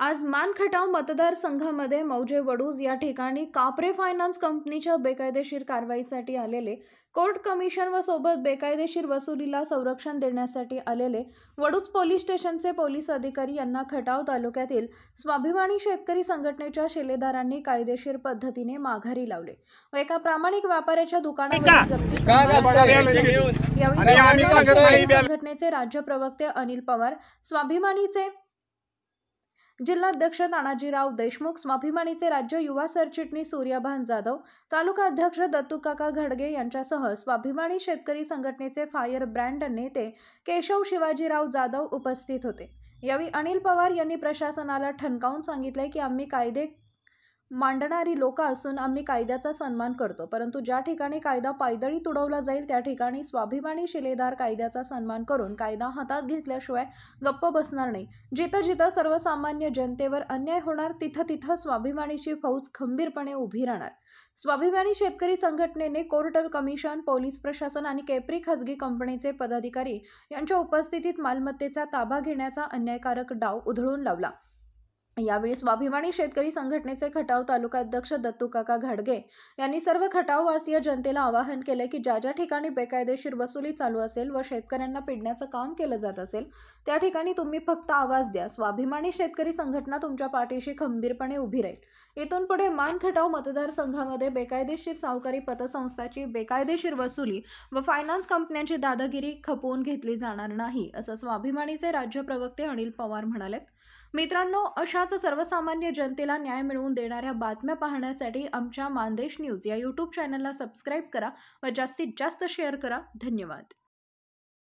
आज मानखटाव मतदारसंघामध्ये मौजे वडूज या ठिकाणी कापरे फायनान्स कंपनीच्या बेकायदेशीर कारवाईसाठी आलेले कोर्ट कमिशन व सोबत बेकायदेशीर वसुलीला संरक्षण देण्यासाठी आलेले वडूज पोलीस स्टेशनचे पोलीस अधिकारी यांना खटाव तालुक्यातील स्वाभिमानी शेतकरी संघटनेच्या शिलेदारांनी कायदेशीर पद्धतीने माघारी लावले व एका प्रामाणिक व्यापाऱ्याच्या दुकानावर जप्ती संघटनेचे राज्य प्रवक्ते अनिल पवार, स्वाभिमानीचे जिल्हाध्यक्ष तानाजीराव देशमुख, स्वाभिमानीचे राज्य युवा सरचिटणीस सूर्यभान जाधव, तालुका अध्यक्ष दत्तूकाका घडगे यांच्यासह स्वाभिमानी शेतकरी संघटनेचे फायर ब्रँड नेते केशव शिवाजीराव जाधव उपस्थित होते। यावेळी अनिल पवार यांनी प्रशासनाला ठणकावून सांगितले की आम्ही कायदे मांडणारी लोक असून आम्ही कायद्याचा सन्मान करतो, परंतु ज्या ठिकाणी कायदा पायदळी तुडवला जाईल त्या ठिकाणी स्वाभिमानी शिलेदार कायद्याचा सन्मान करून कायदा हातात घेतल्याशिवाय गप्प बसणार नाही। जिथं जिथं सर्वसामान्य जनतेवर अन्याय होणार तिथं तिथं स्वाभिमानीची फौज खंबीरपणे उभी राहणार। स्वाभिमानी शेतकरी संघटनेने कोर्ट कमिशन, पोलीस प्रशासन आणि केपरी खासगी कंपनीचे पदाधिकारी यांच्या उपस्थितीत मालमत्तेचा ताबा घेण्याचा अन्यायकारक डाव उधळून लावला। यावेळी स्वाभिमानी शेतकरी संघटनेचे खटाव तालुका अध्यक्ष दत्तूकाका घडगे यांनी सर्व खटाववासीय जनतेला आवाहन केले की ज्या ज्या ठिकाणी बेकायदेशीर वसुली चालू असेल व शेतकऱ्यांना पिडण्याचं काम केलं जात असेल त्या ठिकाणी तुम्ही फक्त आवाज द्या। स्वाभिमानी शेतकरी संघटना तुमच्या पाठीशी खंबीरपणे उभी राहील। इथून पुढे मानखटाव मतदारसंघामध्ये बेकायदेशीर सावकारी पतसंस्थाची बेकायदेशीर वसुली व फायनान्स कंपन्यांची दादागिरी खपवून घेतली जाणार नाही, असं स्वाभिमानीचे राज्य प्रवक्ते अनिल पवार म्हणाले। मित्रांनो, अशाच सर्वसामान्य जनतेला न्याय मिळवून देणाऱ्या बातम्या पाहण्यासाठी आमच्या मानदेश न्यूज या YouTube चॅनलला सबस्क्राइब करा व जास्तीत जास्त शेअर करा। धन्यवाद।